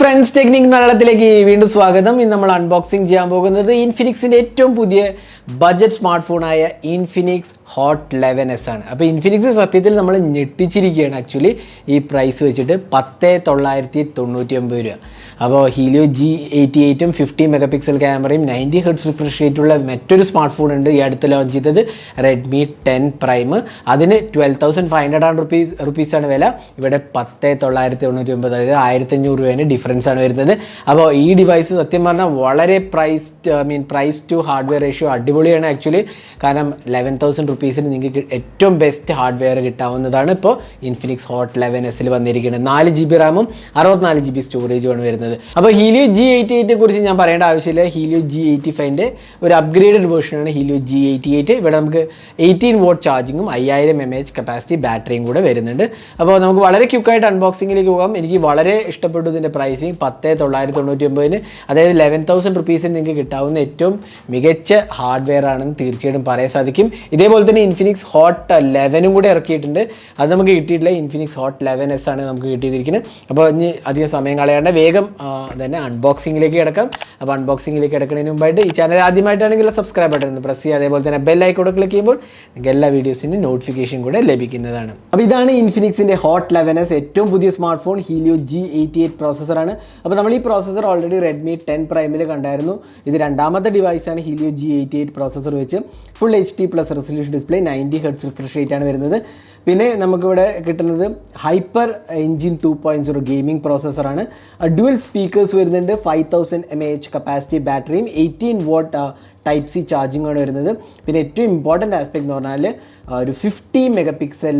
friends, Technique Malayalamത്തിലേക്ക് വീണ്ടും സ്വാഗതം. ഇന്ന് നമ്മൾ അൺബോക്സിംഗ് ചെയ്യാൻ പോകുന്നത് ഇൻഫിനിക്സിന്റെ ഏറ്റവും പുതിയ ബഡ്ജറ്റ് സ്മാർട്ട്ഫോൺ ആയ ഇൻഫിനിക്സ് ഹോട്ട് 11s ആണ്. അപ്പോൾ ഇൻഫിനിക്സ് സത്യത്തിൽ നമ്മൾ ഞെട്ടിച്ചിരിക്കുകയാണ് ആക്ച്വലി ഈ പ്രൈസ് വെച്ചിട്ട് 10,999 രൂപ. അപ്പോൾ ഹീലിയോ G88 50 മെഗാ പിക്സൽ ക്യാമറയും 90 ഹെർട്സ് റിഫ്രഷ് റേറ്റുള്ള മറ്റൊരു സ്മാർട്ട് ഫോൺ ഉണ്ട് ഈ അടുത്ത് ലോഞ്ച് ചെയ്തത് റെഡ്മി 10 പ്രൈം. അതിന് 12,500 റുപ്പീസാണ് വില. ഇവിടെ 10,999, അതായത് 1,500 രൂപേൻ്റെ ഡിഫറൻസ് ആണ് വരുന്നത്. അപ്പോൾ ഈ ഡിവൈസ് സത്യം പറഞ്ഞാൽ വളരെ പ്രൈസ് ടു ഹാർഡ്വെയർ റേഷ്യോ അടിപൊളിയാണ് ആക്ച്വലി. കാരണം 11,000 റുപ്പീസിന് നിങ്ങൾക്ക് ഏറ്റവും ബെസ്റ്റ് ഹാർഡ്വെയർ കിട്ടാവുന്നതാണ് ഇപ്പോൾ ഇൻഫിനിക്സ് ഹോട്ട് 11s വന്നിരിക്കുന്നത്. 4 GB റാമും 64 GB സ്റ്റോറേജുമാണ് വരുന്നത്. അപ്പോൾ ഹീലിയോ G88 കുറിച്ച് ഞാൻ പറയേണ്ട ആവശ്യമില്ല. ഹീലിയോ G85ൻ്റെ ഒരു അപ്ഗ്രേഡഡ് വേർഷനാണ് ഹീലിയോ G88. ഇവിടെ നമുക്ക് 18 വാട്ട് ചാർജിങ്ങും 5000 mAh കപ്പാസിറ്റി ബാറ്ററിയും കൂടെ വരുന്നുണ്ട്. അപ്പോൾ നമുക്ക് വളരെ ക്വിക്കായിട്ട് അൺബോക്സിങ്ങിലേക്ക് പോകാം. എനിക്ക് വളരെ ഇഷ്ടപ്പെട്ടു ഇതിൻ്റെ പ്രൈസിങ്. 10,999, അതായത് 11,000 റുപ്പീസിന് നിങ്ങൾക്ക് കിട്ടാവുന്ന ഏറ്റവും മികച്ച ഹാർഡ്വെയർ ആണെന്ന് തീർച്ചയായിട്ടും പറയാൻ സാധിക്കും. ഇതേപോലെ തന്നെ ഇൻഫിനിക്സ് ഹോട്ട് 11 കൂടെ ഇറക്കിയിട്ടുണ്ട്. അത് നമുക്ക് കിട്ടിയിട്ടില്ല. ഇൻഫിനിക്സ് ഹോട്ട് 11s ആണ് നമുക്ക് കിട്ടിയിരിക്കുന്നത്. അപ്പോൾ ഇനി അധികം സമയം കളയാണ്ട് വേഗം തന്നെ അൺബോക്സിങ്ങിലേക്ക് കിടക്കാം. അപ്പോൾ അൺബോക്സിങ്ങിലേക്ക് കിടക്കുന്നതിന് മുമ്പായിട്ട് ഈ ചാനൽ ആദ്യമായിട്ടാണെങ്കിൽ സബ്സ്ക്രൈബ് ബട്ടൺ ഒന്ന് പ്രസ് ചെയ്യുക. അതേപോലെ തന്നെ ബെൽ ഐക്കൺ ക്ലിക്ക് ചെയ്യുമ്പോൾ നിങ്ങൾക്ക് എല്ലാ വീഡിയോസിൻ്റെ നോട്ടിഫിക്കേഷൻ കൂടെ ലഭിക്കുന്നതാണ്. അപ്പോൾ ഇതാണ് ഇൻഫിനിക്സിൻ്റെ ഹോട്ട് 11s ഏറ്റവും പുതിയ സ്മാർട്ട് ഫോൺ ഹീലിയോ G88 പ്രോസസ്സറാണ്. അപ്പോൾ നമ്മൾ ഈ പ്രോസസ്സർ ഓൾറെഡി റെഡ്മി 10 പ്രൈമിൽ കണ്ടായിരുന്നു. ഇത് രണ്ടാമത്തെ ഡിവൈസാണ് ഹീലിയോ G88 പ്രോസസ്സർ വെച്ച് full HD+ resolution display 90 hertz refresh rate ആണ് വരുന്നത്. പിന്നെ നമുക്കിവിടെ കിട്ടുന്നത് ഹൈപ്പർ എൻജിൻ 2.0 ഗെയിമിംഗ് പ്രോസസ്സറാണ്. ഡ്യുവൽ സ്പീക്കേഴ്സ് വരുന്നുണ്ട്. 5000 mAh കപ്പാസിറ്റി ബാറ്ററിയും 18 വാട്ട് ടൈപ്പ് സി ചാർജിങ് ആണ് വരുന്നത്. പിന്നെ ഏറ്റവും ഇമ്പോർട്ടൻ്റ് ആസ്പെക്ട് എന്ന് പറഞ്ഞാൽ ഒരു 50 മെഗാ പിക്സൽ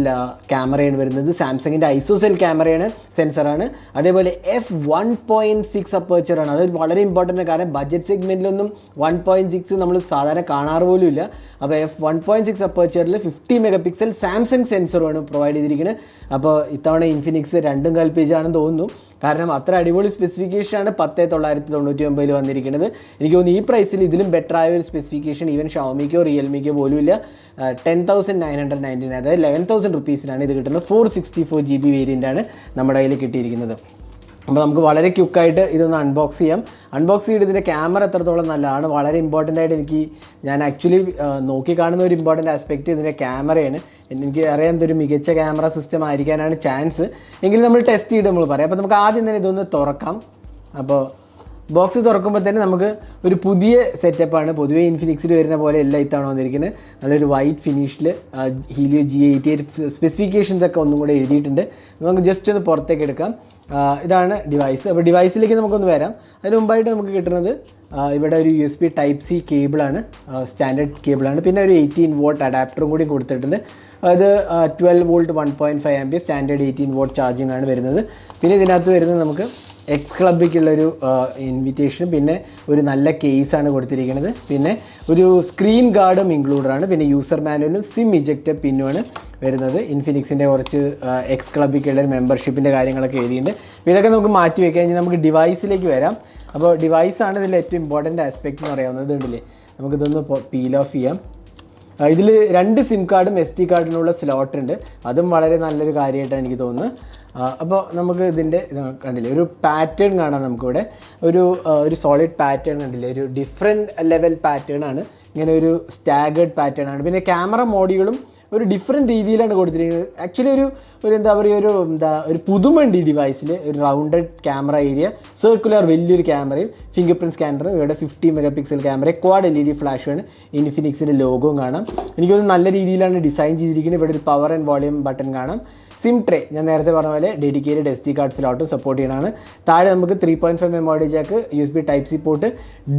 ക്യാമറയാണ് വരുന്നത്. സാംസങ്ങിൻ്റെ ഐസോസെൽ ക്യാമറയാണ്, സെൻസറാണ്. അതേപോലെ f1.6 അപ്പേച്ചറാണ്. അത് വളരെ ഇമ്പോർട്ടൻ്റ് ആണ്. കാരണം ബഡ്ജറ്റ് സെഗ്മെൻറ്റിലൊന്നും 1.6 നമ്മൾ സാധാരണ കാണാറ് പോലും ഇല്ല. അപ്പോൾ f1.6 അപ്പേച്ചറിൽ 50 മെഗാ പിക്സൽ സാംസങ് സെൻസറുമാണ് പ്രൊവൈഡ് ചെയ്തിരിക്കുന്നത്. അപ്പോൾ ഇത്തവണ ഇൻഫിനിക്സ് രണ്ടും കൽപ്പിച്ചാണെന്ന് തോന്നുന്നു. കാരണം അത്ര അടിപൊളി സ്പെസിഫിക്കേഷനാണ് 10,999 വന്നിരിക്കുന്നത്. എനിക്ക് തോന്നുന്നു ഈ പ്രൈസിൽ ഇതിലും ബെറ്റർ ആയ ഒരു സ്പെസിഫിക്കേഷൻ ഈവൻ ഷവമിക്കോ റിയൽമിക്കോ പോലും ഇല്ല. 10,999, അതായത് 11,000 റുപ്പീസിനാണ് ഇത് കിട്ടുന്നത്. 464 GB വേരിയൻ്റാണ് നമ്മുടെ കയ്യിൽ കിട്ടിയിരിക്കുന്നത്. അപ്പോൾ നമുക്ക് വളരെ ക്വിക്കായിട്ട് ഇതൊന്ന് അൺബോക്സ് ചെയ്യാം. അൺബോക്സ് ചെയ്തിട്ട് ഇതിൻ്റെ ക്യാമറ എത്രത്തോളം നല്ലതാണ്. വളരെ ഇമ്പോർട്ടൻ്റ് ആയിട്ട് ഞാൻ ആക്ച്വലി നോക്കി കാണുന്ന ഒരു ഇമ്പോർട്ടൻ്റ് ആസ്പെക്റ്റ് ഇതിൻ്റെ ക്യാമറയാണ്. എനിക്ക് അറിയാം ഇതൊരു മികച്ച ക്യാമറ സിസ്റ്റം ആയിരിക്കാനാണ് ചാൻസ്. എങ്കിലും നമ്മൾ ടെസ്റ്റ് ചെയ്ത് നമ്മൾ പറയാം. അപ്പോൾ നമുക്ക് ആദ്യം തന്നെ ഇതൊന്ന് തുറക്കാം. അപ്പോൾ ബോക്സ് തുറക്കുമ്പോൾ തന്നെ നമുക്ക് ഒരു പുതിയ സെറ്റപ്പാണ്. പൊതുവേ ഇൻഫിനിക്സിൽ വരുന്ന പോലെ എല്ലാം ഇത്തവണ വന്നിരിക്കുന്നത്. നല്ലൊരു വൈറ്റ് ഫിനിഷിൽ ഹീലിയോ G88 സ്പെസിഫിക്കേഷൻസ് ഒക്കെ ഒന്നും കൂടെ എഴുതിയിട്ടുണ്ട്. നമുക്ക് ജസ്റ്റ് ഒന്ന് പുറത്തേക്ക് എടുക്കാം. ഇതാണ് ഡിവൈസ്. അപ്പോൾ ഡിവൈസിലേക്ക് നമുക്കൊന്ന് വരാം. അതിന് മുമ്പായിട്ട് നമുക്ക് കിട്ടുന്നത് ഇവിടെ ഒരു USB Type-C കേബിളാണ്, സ്റ്റാൻഡേർഡ് കേബിളാണ്. പിന്നെ ഒരു 18 വാട്ട് അഡാപ്റ്ററും കൂടി കൊടുത്തിട്ടുണ്ട്. അത് 12 volt 1.5 ampere standard 18 what charging ആണ് വരുന്നത്. പിന്നെ ഇതിനകത്ത് വരുന്നത് നമുക്ക് എക്സ് ക്ലബിക്കുള്ളൊരു ഇൻവിറ്റേഷനും പിന്നെ ഒരു നല്ല കേസാണ് കൊടുത്തിരിക്കുന്നത്. പിന്നെ ഒരു സ്ക്രീൻ ഗാർഡും ഇൻക്ലൂഡറാണ്. പിന്നെ യൂസർ മാനുവലും സിം ഇജക്റ്റർ പിന്നുമാണ് വരുന്നത്. ഇൻഫിനിക്സിൻ്റെ കുറച്ച് എക്സ് ക്ലബിക്കുള്ള മെമ്പർഷിപ്പിൻ്റെ കാര്യങ്ങളൊക്കെ എഴുതിയിട്ടുണ്ട്. അപ്പോൾ ഇതൊക്കെ നമുക്ക് മാറ്റി വയ്ക്കാം. ഇനി നമുക്ക് ഡിവൈസിലേക്ക് വരാം. അപ്പോൾ ഡിവൈസാണ് ഇതിൽ ഏറ്റവും ഇമ്പോർട്ടൻ്റ് ആസ്പെക്റ്റ് എന്ന് പറയാവുന്നത്. ഉണ്ടല്ലേ, നമുക്കിതൊന്ന് പീൽ ഓഫ് ചെയ്യാം. ഇതിൽ 2 സിം കാർഡും SD കാർഡിനുള്ള സ്ലോട്ട് ഉണ്ട്. അതും വളരെ നല്ലൊരു കാര്യമായിട്ടാണ് എനിക്ക് തോന്നുന്നത്. അപ്പോൾ നമുക്ക് ഇതിൻ്റെ കണ്ടില്ലേ, ഒരു പാറ്റേൺ കാണാം നമുക്കിവിടെ. ഒരു സോളിഡ് പാറ്റേൺ കണ്ടില്ലേ, ഒരു ഡിഫറെൻറ്റ് ലെവൽ പാറ്റേൺ ആണ്. ഇങ്ങനെ ഒരു സ്റ്റാഗേർഡ് പാറ്റേൺ ആണ്. പിന്നെ ക്യാമറ മോഡുകളും ഒരു ഡിഫറെൻറ്റ് രീതിയിലാണ് കൊടുത്തിരിക്കുന്നത്. ആക്ച്വലി എന്താ പറയുക, ഒരു പുതുമയുണ്ട് ഈ ഡിവൈസിൽ. ഒരു റൗണ്ടഡ് ക്യാമറ ഏരിയ, സർക്കുലർ വലിയൊരു ക്യാമറയും ഫിംഗർ പ്രിൻറ്റ് സ്കാനറും, ഇവിടെ 50 mega pixel camera, quad LED ഫ്ലാഷുമാണ്, ഇൻഫിനിക്സിൻ്റെ ലോഗോയും കാണാം. എനിക്കൊന്ന് നല്ല രീതിയിലാണ് ഡിസൈൻ ചെയ്തിരിക്കുന്നത്. ഇവിടെ ഒരു പവർ ആൻഡ് വോളിയം ബട്ടൺ കാണാം. സിം ട്രേ ഞാൻ നേരത്തെ പറഞ്ഞ പോലെ ഡെഡിക്കേറ്റഡ് SD കാർഡ് സ്ലോട്ടും സപ്പോർട്ട് ചെയ്യണമാണ്. താഴെ നമുക്ക് 3.5 memory jack, USB Type-C port,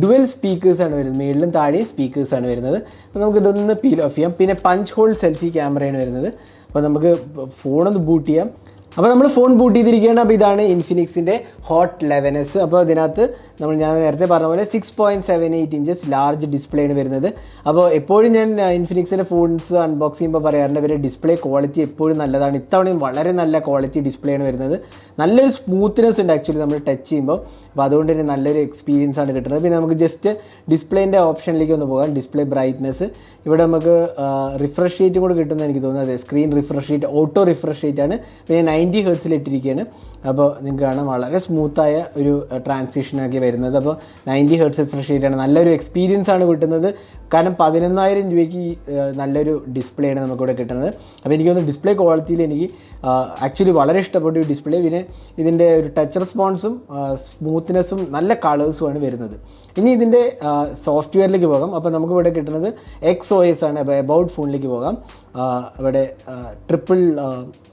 dual സ്പീക്കേഴ്സാണ് വരുന്നത്. മേളിലും താഴെയും സ്പീക്കേഴ്സാണ് വരുന്നത്. അപ്പോൾ നമുക്ക് ഇതൊന്ന് പീൽ ഓഫ് ചെയ്യാം. പിന്നെ പഞ്ച് ഹോൾ സെൽഫി ക്യാമറയാണ് വരുന്നത്. അപ്പോൾ നമുക്ക് ഫോണൊന്ന് ബൂട്ട് ചെയ്യാം. അപ്പോൾ നമ്മൾ ഫോൺ ബൂട്ട് ചെയ്തിരിക്കുകയാണ്. അപ്പോൾ ഇതാണ് ഇൻഫിനിക്സിൻ്റെ ഹോട്ട് 11s. അപ്പോൾ ഇതിനകത്ത് ഞാൻ നേരത്തെ പറഞ്ഞ പോലെ 6.78 ഇഞ്ചസ് ലാർജ് ഡിസ്പ്ലേ ആണ് വരുന്നത്. അപ്പോൾ എപ്പോഴും ഞാൻ ഇൻഫിനിക്സിൻ്റെ ഫോൺസ് അൺബോക്സ് ചെയ്യുമ്പോൾ പറയാറുണ്ട് ഇവരുടെ ഡിസ്പ്ലേ ക്വാളിറ്റി എപ്പോഴും നല്ലതാണ്. ഇത്തവണയും വളരെ നല്ല ക്വാളിറ്റി ഡിസ്പ്ലേ ആണ് വരുന്നത്. നല്ലൊരു സ്മൂത്ത്നെസ് ഉണ്ട് ആക്ച്വലി നമ്മൾ ടച്ച് ചെയ്യുമ്പോൾ. അപ്പോൾ അതുകൊണ്ട് തന്നെ നല്ലൊരു എക്സ്പീരിയൻസ് ആണ് കിട്ടുന്നത്. പിന്നെ നമുക്ക് ജസ്റ്റ് ഡിസ്പ്ലേൻ്റെ ഓപ്ഷനിലേക്ക് ഒന്ന് പോകാം. ഡിസ്പ്ലേ ബ്രൈറ്റ്നസ് ഇവിടെ നമുക്ക് റിഫ്രഷ് റേറ്റും കൂടെ കിട്ടുമെന്ന് എനിക്ക് തോന്നുന്നത്. Screen refresh rate auto refresh rate ആണ്. പിന്നെ 90 90 ഹെർട്സിൽ ഇട്ടിരിക്കുകയാണ്. അപ്പോൾ നിങ്ങൾക്ക് കാണാം വളരെ സ്മൂത്തായ ഒരു ട്രാൻസിഷനൊക്കെ വരുന്നത്. അപ്പോൾ 90 ഹെർട്സ് റിഫ്രഷ് റേറ്റാണ്, നല്ലൊരു എക്സ്പീരിയൻസ് ആണ് കിട്ടുന്നത്. കാരണം 11,000 രൂപയ്ക്ക് നല്ലൊരു ഡിസ്പ്ലേ ആണ് നമുക്കിവിടെ കിട്ടുന്നത്. അപ്പോൾ എനിക്ക് തോന്നുന്നു ഡിസ്പ്ലേ ക്വാളിറ്റിയിൽ എനിക്ക് ആക്ച്വലി വളരെ ഇഷ്ടപ്പെട്ട ഒരു ഡിസ്പ്ലേ. പിന്നെ ഇതിൻ്റെ ഒരു ടച്ച് റെസ്പോൺസും സ്മൂത്ത്നെസ്സും നല്ല കളേഴ്സുമാണ് വരുന്നത്. ഇനി ഇതിൻ്റെ സോഫ്റ്റ്വെയറിലേക്ക് പോകാം. അപ്പോൾ നമുക്കിവിടെ കിട്ടുന്നത് XOS ആണ്. അപ്പോൾ എബൌട്ട് ഫോണിലേക്ക് പോകാം. ഇവിടെ ട്രിപ്പിൾ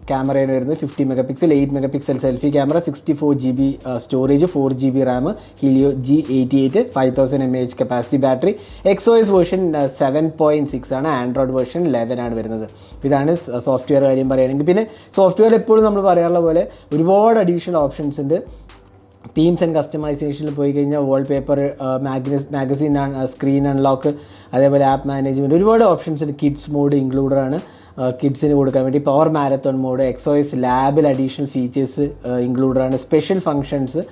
ക്യാമറയാണ് വരുന്നത്. 50 MP, 8 MP selfie camera, 64 GB storage, 4 GB Ram, Helio G88, 5000 mAh capacity battery. XOS version 7.6 ആണ്, ആൻഡ്രോയിഡ് വേർഷൻ 11 ആണ് വരുന്നത്. ഇതാണ് സോഫ്റ്റ്വെയർ കാര്യം പറയുകയാണെങ്കിൽ. പിന്നെ സോഫ്റ്റ്വെയർ എപ്പോഴും നമ്മൾ പറയാറുള്ള പോലെ ഒരുപാട് അഡീഷണൽ ഓപ്ഷൻസ് ഉണ്ട്. തീംസ് ആൻഡ് കസ്റ്റമൈസേഷനിൽ പോയി കഴിഞ്ഞാൽ വാൾപേപ്പർ, മാഗസിൻ സ്ക്രീൻ അൺലോക്ക്, അതേപോലെ ആപ്പ് മാനേജ്മെൻറ്റ്, ഒരുപാട് ഓപ്ഷൻസ് ഉണ്ട്. കിഡ്സ് മോഡ് ഇൻക്ലൂഡറാണ്, കിഡ്സിന് കൊടുക്കാൻ വേണ്ടി. പവർ മാരത്തോൺ മോഡ്, XOS ലാബിൽ അഡീഷണൽ ഫീച്ചേഴ്സ് ഇൻക്ലൂഡറാണ്. സ്പെഷ്യൽ ഫങ്ഷൻസ്,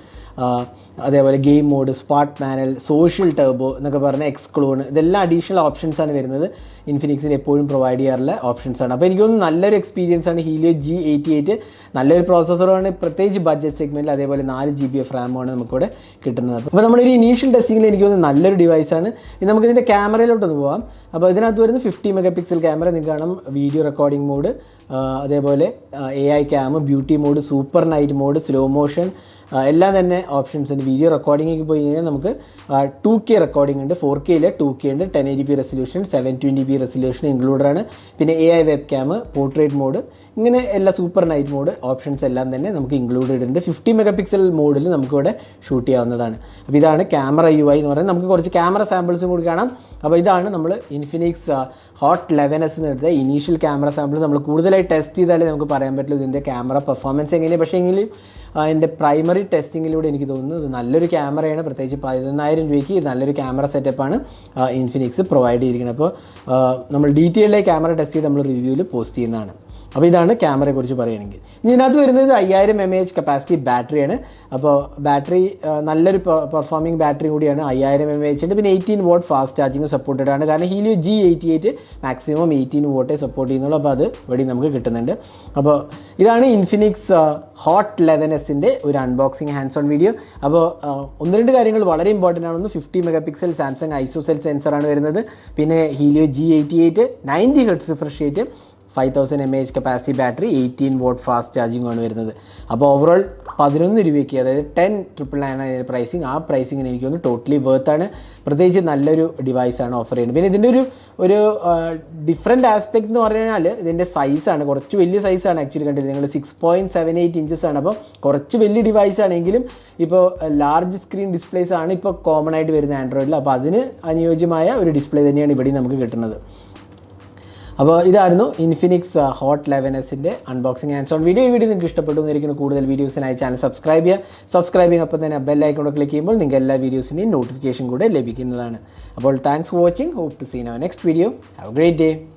അതേപോലെ game mode, smart panel, social turbo എന്നൊക്കെ പറഞ്ഞ എക്സ്ക്ലൂൺ, ഇതെല്ലാം അഡീഷണൽ ഓപ്ഷൻസാണ് വരുന്നത്. ഇൻഫിനിക്സിന് എപ്പോഴും പ്രൊവൈഡ് ചെയ്യാറുള്ള ഓപ്ഷൻസാണ്. അപ്പോൾ എനിക്ക് തോന്നുന്നു നല്ലൊരു എക്സ്പീരിയൻസ് ആണ്. ഹീലിയോ G88 നല്ലൊരു പ്രോസസ്സറാണ്, പ്രത്യേകിച്ച് ബഡ്ജറ്റ് സെഗ്മെൻറ്റിൽ. അതേപോലെ 4 GB റാമാണ് നമുക്കിവിടെ കിട്ടുന്നത്. അപ്പോൾ നമ്മളൊരു ഇനീഷ്യൽ ടെസ്റ്റിങ്ങിൽ എനിക്ക് തോന്നുന്നു നല്ലൊരു ഡിവൈസാണ്. ഇനി നമുക്കിതിൻ്റെ ക്യാമറയിലോട്ടൊന്ന് പോകാം. അപ്പോൾ ഇതിനകത്ത് വരുന്നത് 50 MP ക്യാമറ, നിങ്ങൾക്ക് കാണാം. വീഡിയോ റെക്കോർഡിംഗ് മോഡ്, അതേപോലെ AI cam, beauty mode, super night mode, slow motion, എല്ലാം തന്നെ ഓപ്ഷൻസ് ഉണ്ട്. വീഡിയോ റെക്കോർഡിങ്ങിലേക്ക് പോയി കഴിഞ്ഞാൽ നമുക്ക് 2K റെക്കോർഡിംഗ് ഉണ്ട്, 4K 2K ഉണ്ട്, 1080p റെസൊല്യൂഷൻ, 720p റെസൊല്യൂഷൻ ഇൻക്ലൂഡറാണ്. പിന്നെ AI web cam, portrait mode, ഇങ്ങനെ എല്ലാ സൂപ്പർ നൈറ്റ് മോഡ് ഓപ്ഷൻസ് എല്ലാം തന്നെ നമുക്ക് ഇൻക്ലൂഡഡ് ഉണ്ട്. 50 MP മോഡിൽ നമുക്കിവിടെ ഷൂട്ട് ചെയ്യാവുന്നതാണ്. അപ്പോൾ ഇതാണ് ക്യാമറ UI എന്ന് പറയുന്നത്. നമുക്ക് കുറച്ച് ക്യാമറ സാമ്പിൾസും കൂടി കാണാം. അപ്പോൾ ഇതാണ് നമ്മൾ ഇൻഫിനിക്സ് ഹോട്ട് 11s എന്ന് എടുത്ത ഇനീഷ്യൽ ക്യാമറ സാമ്പിൾ. നമ്മൾ കൂടുതലായി ടെസ്റ്റ് ചെയ്താലേ നമുക്ക് പറയാൻ പറ്റുള്ളൂ ഇതിൻ്റെ ക്യാമറ പെർഫോമൻസ് എങ്ങനെയാണ്. പക്ഷേ എങ്കിലും എൻ്റെ പ്രൈമറി ടെസ്റ്റിങ്ങിലൂടെ എനിക്ക് തോന്നുന്നു ഇത് നല്ലൊരു ക്യാമറയാണ്. പ്രത്യേകിച്ച് 11,000 രൂപയ്ക്ക് നല്ലൊരു ക്യാമറ സെറ്റപ്പാണ് ഇൻഫിനിക്സ് പ്രൊവൈഡ് ചെയ്തിരിക്കുന്നത്. അപ്പോൾ നമ്മൾ ഡീറ്റെയിൽഡായി ക്യാമറ ടെസ്റ്റ് ചെയ്ത് നമ്മൾ റിവ്യൂവിൽ പോസ്റ്റ് ചെയ്യുന്നതാണ്. അപ്പോൾ ഇതാണ് ക്യാമറയെക്കുറിച്ച് പറയുകയാണെങ്കിൽ. ഇതിനകത്ത് വരുന്നത് 5000 mAh കപ്പാസിറ്റി ബാറ്ററിയാണ്. അപ്പോൾ ബാറ്ററി നല്ലൊരു പെർഫോമിംഗ് ബാറ്ററി കൂടിയാണ്. 5000 mAh ഉണ്ട്. പിന്നെ 18 വാട്ട് ഫാസ്റ്റ് ചാർജിങ് സപ്പോർട്ടഡ് ആണ്. കാരണം ഹീലിയോ G88 മാക്സിമം 18 വാട്ടേ സപ്പോർട്ട് ചെയ്യുന്നുള്ളൂ. അപ്പോൾ അത് ഇവിടെ നമുക്ക് കിട്ടുന്നുണ്ട്. അപ്പോൾ ഇതാണ് ഇൻഫിനിക്സ് ഹോട്ട് 11s ഒരു അൺബോക്സിങ് ഹാൻഡ്സ് ഓൺ വീഡിയോ. അപ്പോൾ 1-2 കാര്യങ്ങൾ വളരെ ഇമ്പോർട്ടൻ്റ് ആണ്. ഒന്ന് 50 MP സാംസങ് ഐസോസെൽ സെൻസറാണ് വരുന്നത്. പിന്നെ Helio G88 90 hertz refresh rate, 5000 mAh capacity battery, 18 what fast charging ആണ് വരുന്നത്. അപ്പോൾ ഓവറോൾ 11 രൂപയ്ക്ക്, അതായത് 10,999 പ്രൈസിങ്, ആ പ്രൈസിങ്ങിന് എനിക്ക് തോന്നുന്നു ടോട്ടലി വേർത്താണ്. പ്രത്യേകിച്ച് നല്ലൊരു ഡിവൈസാണ് ഓഫർ ചെയ്യുന്നത്. പിന്നെ ഇതിൻ്റെ ഒരു ഡിഫറെൻറ്റ് ആസ്പെക്ട് എന്ന് പറഞ്ഞാൽ ഇതിൻ്റെ സൈസാണ്. കുറച്ച് വലിയ സൈസാണ് ആക്ച്വലി കണ്ടത്. നിങ്ങൾ 6.78 ഇഞ്ചസ് ആണ്. അപ്പോൾ കുറച്ച് വലിയ ഡിവൈസ് ആണെങ്കിലും ഇപ്പോൾ ലാർജ് സ്ക്രീൻ ഡിസ്പ്ലേസ് ആണ് ഇപ്പോൾ കോമൺ ആയിട്ട് വരുന്ന ആൻഡ്രോയിഡിൽ. അപ്പോൾ അതിന് അനുയോജ്യമായ ഒരു ഡിസ്പ്ലേ തന്നെയാണ് ഇവിടെ നമുക്ക് കിട്ടുന്നത്. അപ്പോൾ ഇതായിരുന്നു Infinix hot 11s unboxing hands on video. ഈ വീഡിയോ നിങ്ങൾക്ക് ഇഷ്ടപ്പെട്ടു എന്നിരിക്കുന്ന കൂടുതൽ വീഡിയോസിനായി ചാനൽ സബ്സ്ക്രൈബ് ചെയ്യുക. ഒപ്പം തന്നെ ബെൽ ഐക്കൺ ക്ലിക്ക് ചെയ്യുമ്പോൾ നിങ്ങൾക്ക് എല്ലാ വീഡിയോസിൻ്റെയും നോട്ടിഫിക്കേഷൻ കൂടെ ലഭിക്കുന്നതാണ്. അപ്പോൾ thanks for watching. Hope to see in our next video. Have a great day.